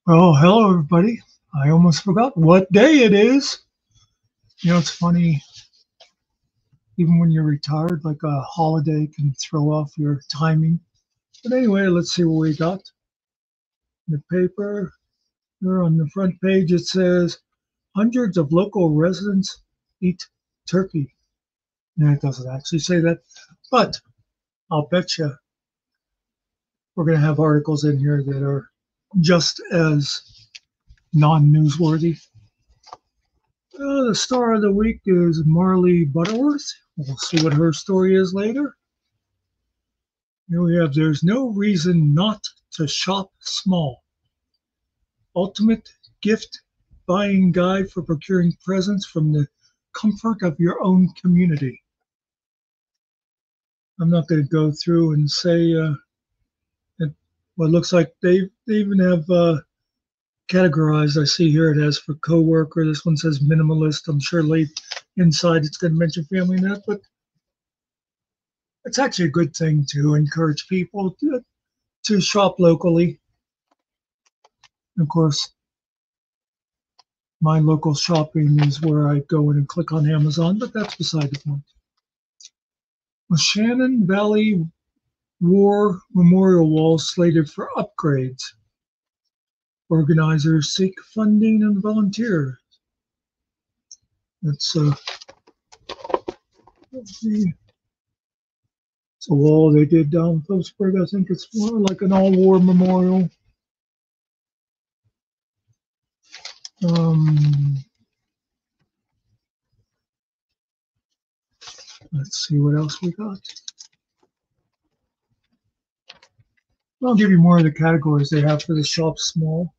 Well, hello everybody. I almost forgot what day it is. It's funny, even when you're retired, like a holiday can throw off your timing. But anyway, let's see what we got. The paper, here on the front page, it says hundreds of local residents eat turkey. And it doesn't actually say that, but I'll bet you we're going to have articles in here that are just as non-newsworthy. The star of the week is Marley Butterworth. We'll see what her story is later. Here we have There's No Reason Not to Shop Small. Ultimate gift buying guide for procuring presents from the comfort of your own community. I'm not going to go through and say what looks like they even have categorized. I see here it has for coworker. This one says minimalist. I'm sure late inside it's going to mention family and that, but it's actually a good thing to encourage people to shop locally. Of course, my local shopping is where I go in and click on Amazon, but that's beside the point. The Shannon Valley War Memorial Wall slated for upgrades. Organizers seek funding and volunteers. Let's see. It's a wall they did down in Phillipsburg. I think it's more like an all-war memorial. Let's see what else we got. I'll give you more of the categories they have for the shop small.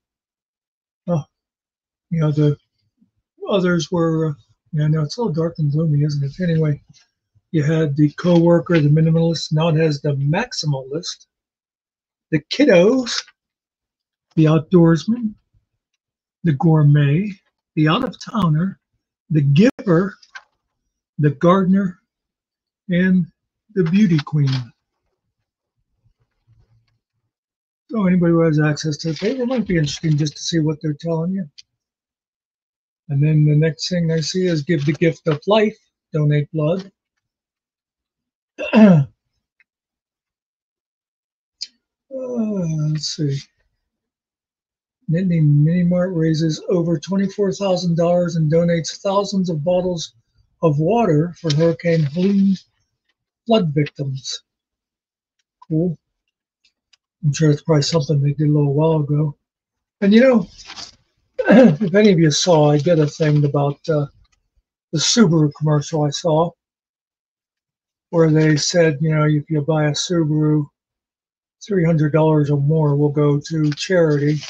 The others were, no, it's a little dark and gloomy, isn't it? Anyway, you had the coworker, the minimalist. Now it has the maximalist, the kiddos, the outdoorsman, the gourmet, the out-of-towner, the giver, the gardener, and the beauty queen. So anybody who has access to the paper might be interesting just to see what they're telling you. And then the next thing I see is give the gift of life, donate blood. Let's see. Nittany Mini Mart raises over $24,000 and donates thousands of bottles of water for Hurricane Helene flood victims. Cool. I'm sure it's probably something they did a little while ago. And if any of you saw, I did a thing about the Subaru commercial I saw, where they said, if you buy a Subaru, $300 or more will go to charity.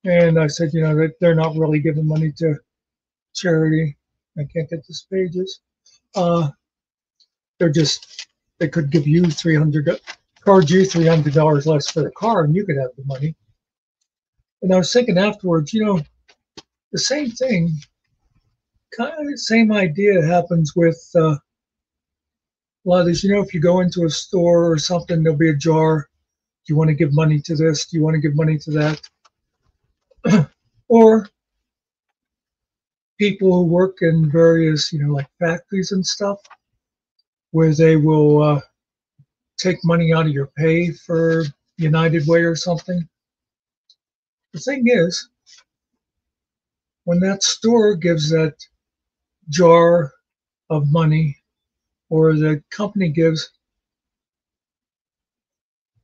And I said, that they're not really giving money to charity. I can't get these pages. They could give you charge you $300 less for the car, and you could have the money. And I was thinking afterwards, the same thing, kind of the same idea happens with a lot of these. If you go into a store or something, there'll be a jar. Do you want to give money to this? Do you want to give money to that? Or people who work in various, like factories and stuff, where they will take money out of your pay for United Way or something. The thing is, when that store gives that jar of money, or the company gives,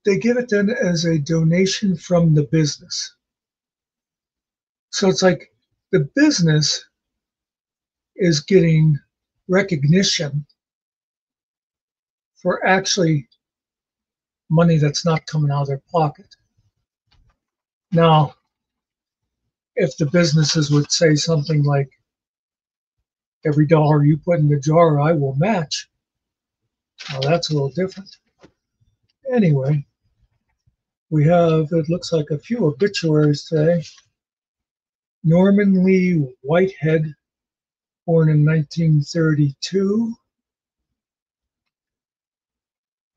they give it then as a donation from the business. So it's like the business is getting recognition for actually money that's not coming out of their pocket. Now, if the businesses would say something like, every dollar you put in the jar, I will match, well, that's a little different. Anyway, we have, it looks like, a few obituaries today. Norman Lee Whitehead, born in 1932.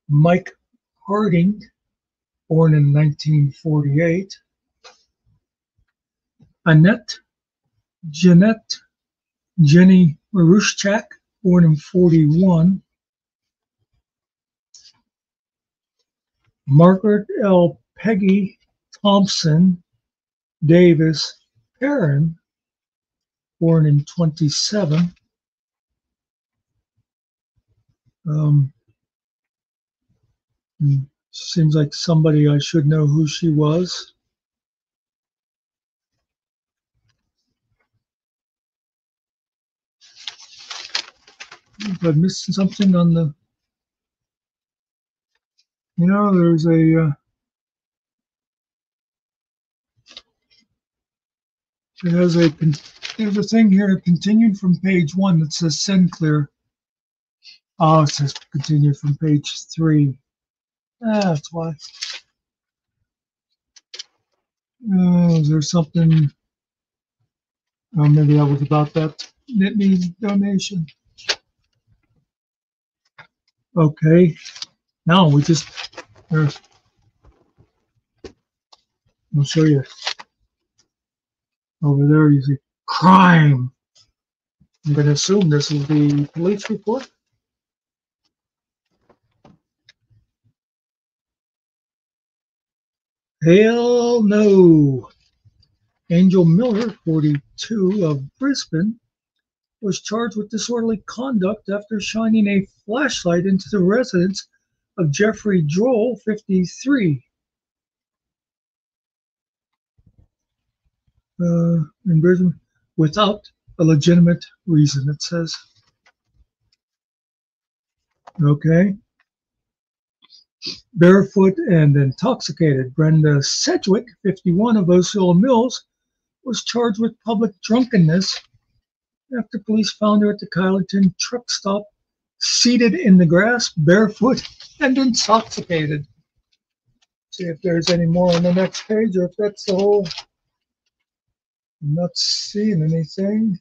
Mike Harding, born in 1948. Annette Jeanette Jenny Marushchak, born in 41. Margaret L. Peggy Thompson Davis Perrin, born in 27. Seems like somebody I should know who she was. If I missed something on the, there's a, there's a thing here continued from page 1 that says send clear. Oh, it says continued from page 3. That's why. Is there something? Oh, maybe that was about that Nittany donation. Okay. Now we just, I'll show you. Over there, you see crime. I'm going to assume this is the police report. Hell no. Angel Miller, 42, of Brisbane, was charged with disorderly conduct after shining a flashlight into the residence of Jeffrey Droll, 53. In Brisbane, without a legitimate reason, it says. Okay. Barefoot and intoxicated, Brenda Sedgwick, 51, of Osceola Mills, was charged with public drunkenness after police found her at the Kyleton truck stop, seated in the grass, barefoot, and intoxicated. See if there's any more on the next page, or if that's the whole. I'm not seeing anything.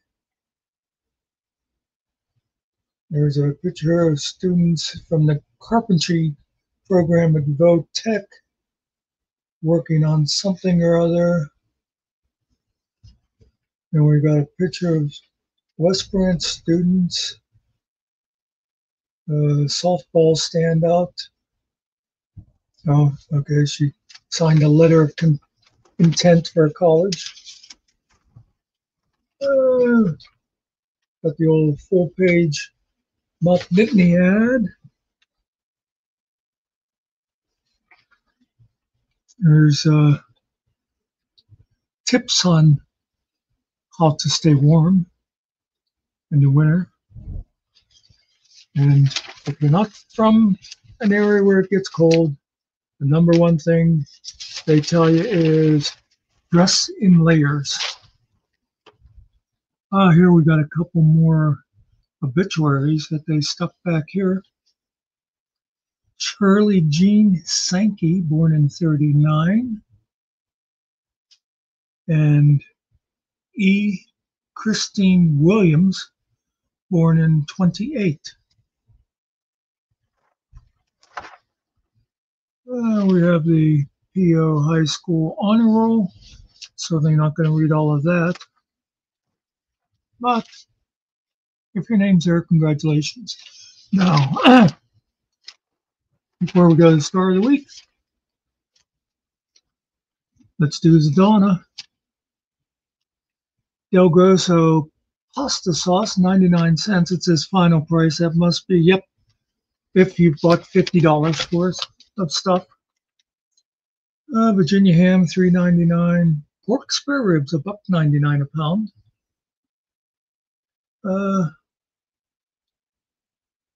There's a picture of students from the carpentry program at Vo Tech working on something or other. And we got a picture of West Branch students, softball standout. Oh, okay, she signed a letter of intent for college. Got the old full-page Muck Nittany ad. There's tips on how to stay warm in the winter. And if you're not from an area where it gets cold, the number one thing they tell you is dress in layers. Here we got a couple more obituaries that they stuck back here. Shirley Jean Sankey, born in 39. And E. Christine Williams, born in 28. We have the PO High School Honor Roll. Certainly not going to read all of that. But if your name's there, congratulations. Now, before we go to the story of the week, let's do the Donna. Del Grosso pasta sauce, 99 cents. It says final price. That must be, yep, if you bought $50 worth of stuff. Virginia ham, $3.99. Pork spare ribs, $1.99 a pound.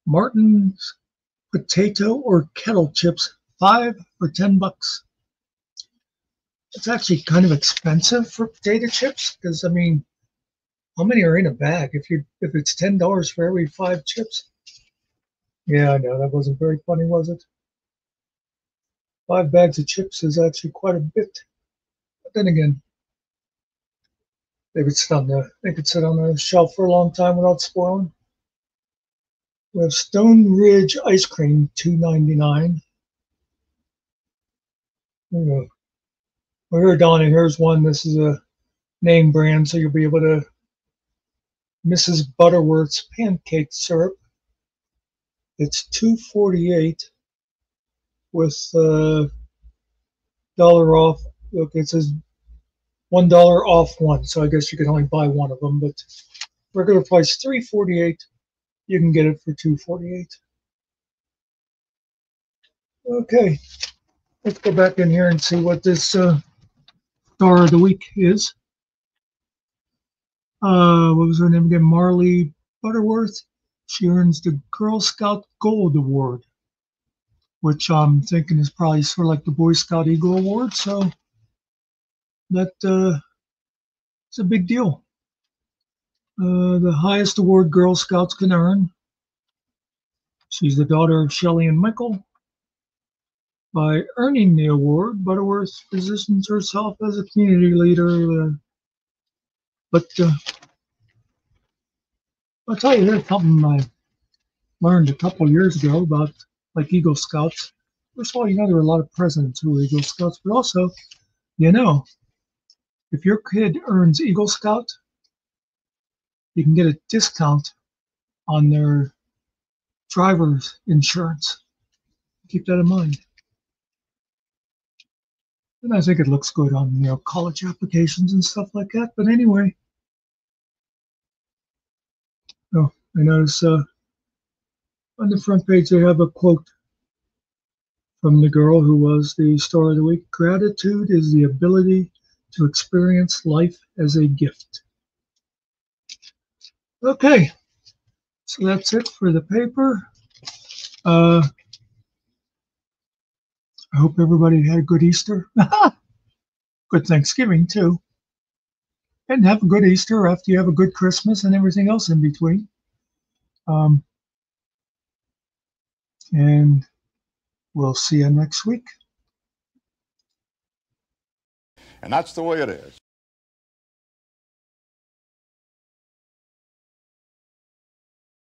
Martin's potato or kettle chips, 5 for $10. It's actually kind of expensive for potato chips because, I mean, how many are in a bag? If it's $10 for every 5 chips. Yeah, I know, that wasn't very funny, was it? 5 bags of chips is actually quite a bit. But then again, they could sit on the shelf for a long time without spoiling. We have Stone Ridge ice cream, $2.99. There you go. Well, here, Donnie, here's one. This is a name brand, so you'll be able to Mrs. Butterworth's pancake syrup. It's $2.48 with dollar off. Look, it says $1 off one, so I guess you can only buy one of them. But regular price $3.48. You can get it for $2.48. Okay, let's go back in here and see what this star of the week is. What was her name again? Marley Butterworth. She earns the Girl Scout Gold Award, which I'm thinking is probably sort of like the Boy Scout Eagle Award. So that it's a big deal. The highest award Girl Scouts can earn. She's the daughter of Shelley and Michael. By earning the award, Butterworth positions herself as a community leader. But I'll tell you, there's something I learned a couple years ago about like Eagle Scouts. First of all, there are a lot of presidents who are Eagle Scouts, but also, you know, if your kid earns Eagle Scout, you can get a discount on their driver's insurance. Keep that in mind. And I think it looks good on college applications and stuff like that. But anyway, oh, I notice on the front page they have a quote from the girl who was the Star of the Week. Gratitude is the ability to experience life as a gift. Okay, so that's it for the paper. I hope everybody had a good Easter. Good Thanksgiving, too. And have a good Easter after you have a good Christmas and everything else in between. And we'll see you next week. And that's the way it is.